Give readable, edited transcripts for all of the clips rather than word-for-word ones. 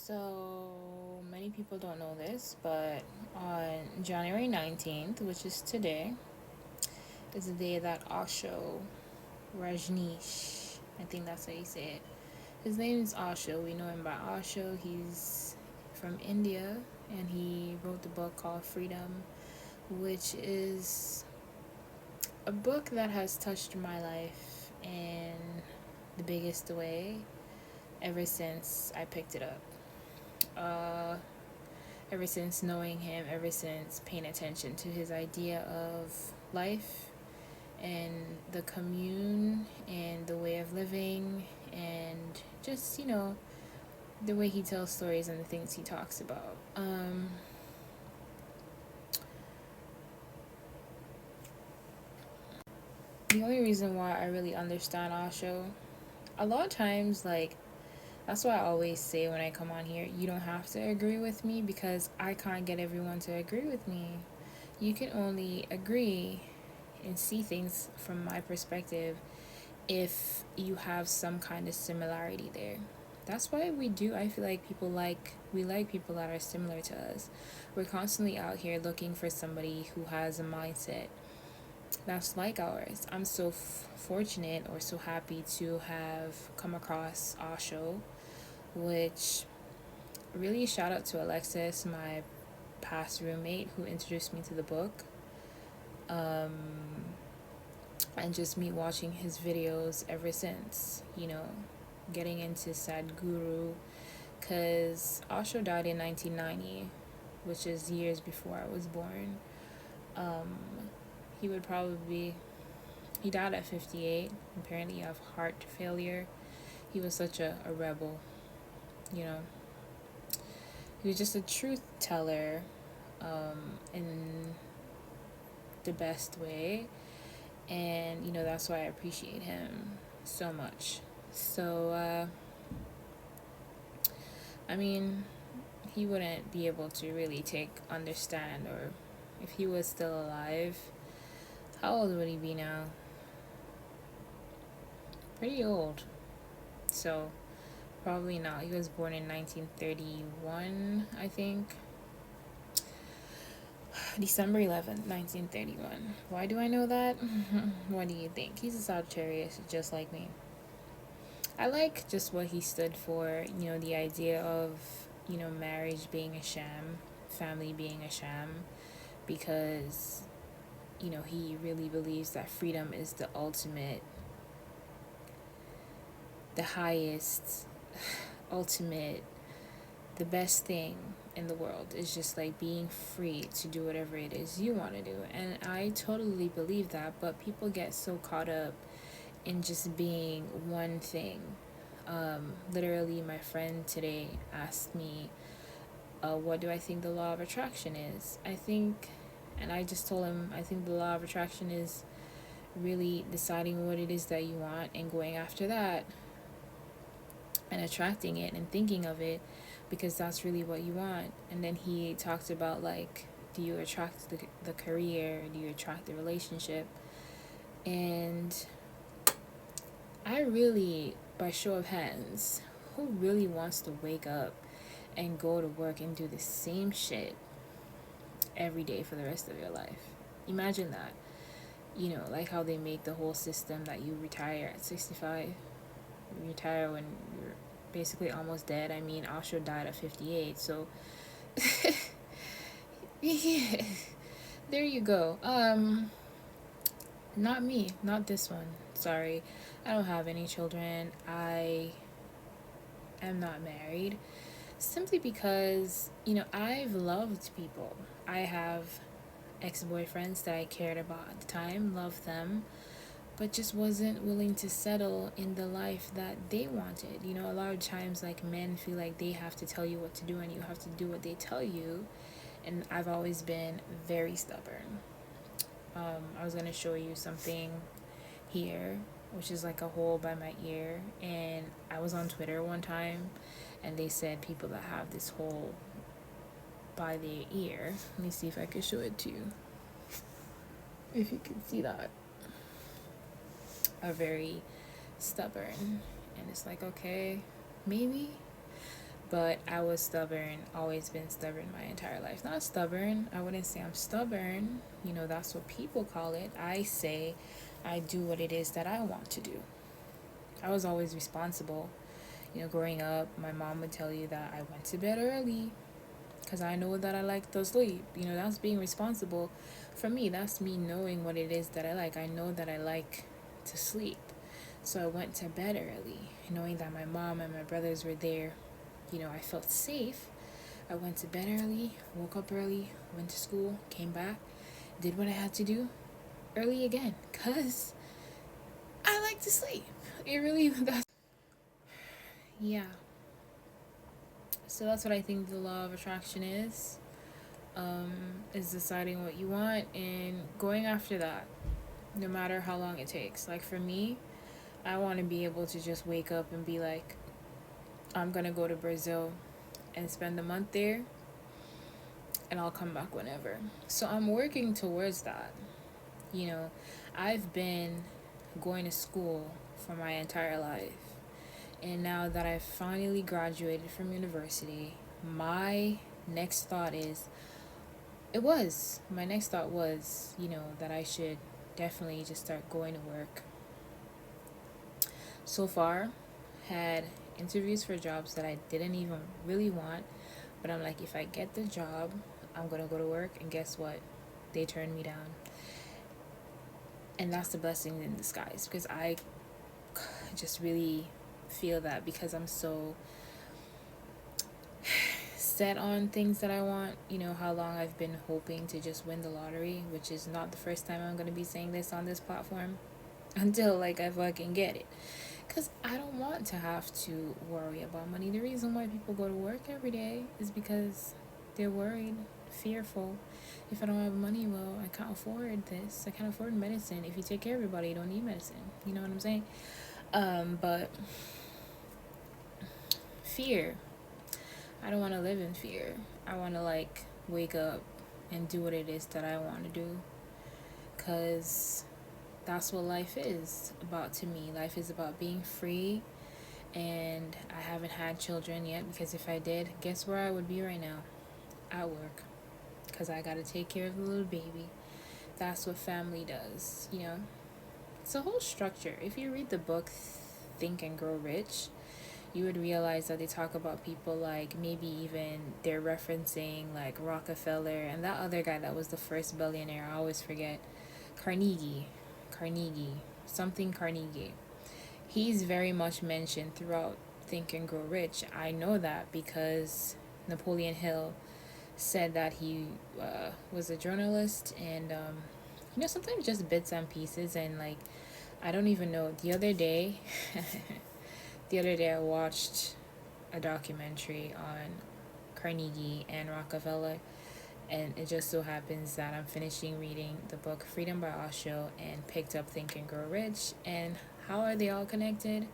So many people don't know this, but on January 19th, which is today, is the day that Osho Rajneesh, I think that's how you say it. His name is Osho. We know him by Osho. He's from India and he wrote the book called Freedom, which is a book that has touched my life in the biggest way ever since I picked it up. Uh, Ever since knowing him, ever since paying attention to his idea of life and the commune and the way of living and just, the way he tells stories and the things he talks about. The only reason why I really understand Osho, a lot of times, that's why I always say when I come on here, you don't have to agree with me because I can't get everyone to agree with me. You can only agree and see things from my perspective if you have some kind of similarity there. That's why I feel like we like people that are similar to us. We're constantly out here looking for somebody who has a mindset that's like ours. I'm so fortunate or so happy to have come across Osho, which really shout out to Alexis, my past roommate who introduced me to the book. And just me watching his videos ever since, getting into Sadhguru, because Osho died in 1990, which is years before I was born. Um, he would probably, he died at 58, apparently of heart failure. He was such a rebel, you know. He was just a truth teller in the best way. And, that's why I appreciate him so much. So, I mean, he wouldn't be able to really understand, or if he was still alive, how old would he be now? Pretty old. So, probably not. He was born in 1931, I think. December 11th, 1931. Why do I know that? What do you think? He's a Sagittarius, just like me. I like just what he stood for, the idea of, marriage being a sham, family being a sham, because, he really believes that freedom is the ultimate, the highest, ultimate, the best thing in the world. Is just like being free to do whatever it is you want to do. And I totally believe that, but people get so caught up in just being one thing. Literally, my friend today asked me, what do I think the law of attraction is? And I just told him, I think the law of attraction is really deciding what it is that you want and going after that and attracting it and thinking of it because that's really what you want. And then he talked about, like, do you attract the career? Do you attract the relationship? And I really, by show of hands, who really wants to wake up and go to work and do the same shit every day for the rest of your life? Imagine that. Like how they make the whole system that you retire at 65. You retire when you're basically almost dead. I mean, Osho died at 58, so yeah, there you go. Not me, not this one. Sorry. I don't have any children. I am not married. Simply because, I've loved people. I have ex-boyfriends that I cared about at the time, loved them, but just wasn't willing to settle in the life that they wanted. A lot of times, like, men feel like they have to tell you what to do and you have to do what they tell you. And I've always been very stubborn. I was going to show you something here, which is like a hole by my ear. And I was on Twitter one time and they said people that have this hole by their ear. Let me see if I can show it to you. If you can see that. Are very stubborn. And it's like, okay, maybe. But I was stubborn, always been stubborn my entire life. Not stubborn, I wouldn't say I'm stubborn. You know, that's what people call it. I say I do what it is that I want to do. I was always responsible. You know, growing up, my mom would tell you that I went to bed early because I know that I like to sleep. You know, that's being responsible. For me, that's me knowing what it is that I like. I know that I like to sleep. So I went to bed early, knowing that my mom and my brothers were there. You know, I felt safe. I went to bed early, woke up early, went to school, came back, did what I had to do early again, because I like to sleep. It really, that's, yeah. So that's what I think the law of attraction is deciding what you want and going after that, no matter how long it takes. Like for me, I want to be able to just wake up and be like, I'm going to go to Brazil and spend a month there and I'll come back whenever. So I'm working towards that. You know, I've been going to school for my entire life. And now that I've finally graduated from university, my next thought is, my next thought was, you know, that I should definitely just start going to work. So far, had interviews for jobs that I didn't even really want, but I'm like, if I get the job, I'm gonna go to work, and guess what? They turned me down. And that's the blessing in disguise, because I just really feel that because I'm so set on things that I want, you know, how long I've been hoping to just win the lottery, which is not the first time I'm going to be saying this on this platform until like I fucking get it. Because I don't want to have to worry about money. The reason why people go to work every day is because they're worried, fearful. If I don't have money, well, I can't afford this. I can't afford medicine. If you take care of everybody, you don't need medicine. You know what I'm saying? But fear. I don't want to live in fear. I want to like wake up and do what it is that I want to do. Because that's what life is about to me. Life is about being free. And I haven't had children yet, because if I did, guess where I would be right now? At work. Because I got to take care of the little baby. That's what family does, you know? It's a whole structure. If you read the book Think and Grow Rich, you would realize that they talk about people like, maybe even they're referencing like Rockefeller and that other guy that was the first billionaire. I always forget. Carnegie. Something Carnegie. He's very much mentioned throughout Think and Grow Rich. I know that because Napoleon Hill said that he was a journalist, and you know, sometimes just bits and pieces, and like, I don't even know. The other day I watched a documentary on Carnegie and Rockefeller, and it just so happens that I'm finishing reading the book Freedom by Osho and picked up Think and Grow Rich. And how are they all connected?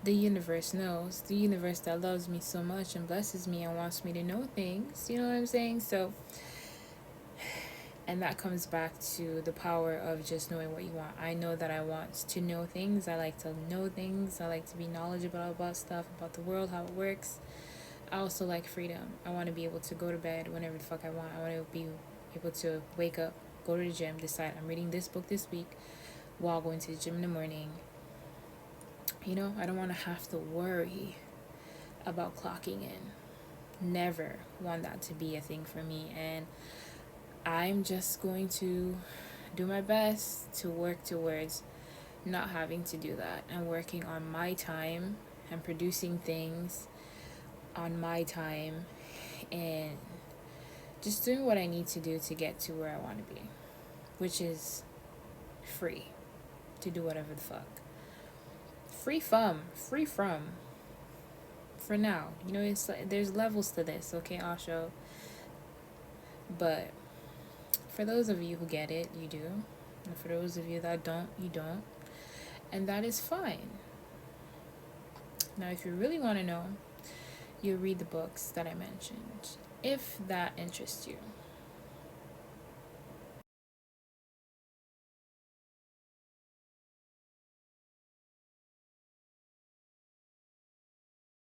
The universe knows. The universe that loves me so much and blesses me and wants me to know things. You know what I'm saying? So, and that comes back to the power of just knowing what you want. I know that I want to know things. I like to know things. I like to be knowledgeable about stuff, about the world, how it works. I also like freedom. I want to be able to go to bed whenever the fuck I want. I want to be able to wake up, go to the gym, decide I'm reading this book this week while going to the gym in the morning. You know, I don't want to have to worry about clocking in. Never want that to be a thing for me. And I'm just going to do my best to work towards not having to do that, and working on my time and producing things on my time, and just doing what I need to do to get to where I want to be, which is free to do whatever the fuck. Free from for now. You know, it's like there's levels to this, okay, Osho? But for those of you who get it, you do. And for those of you that don't, you don't. And that is fine. Now, if you really want to know, you read the books that I mentioned, if that interests you.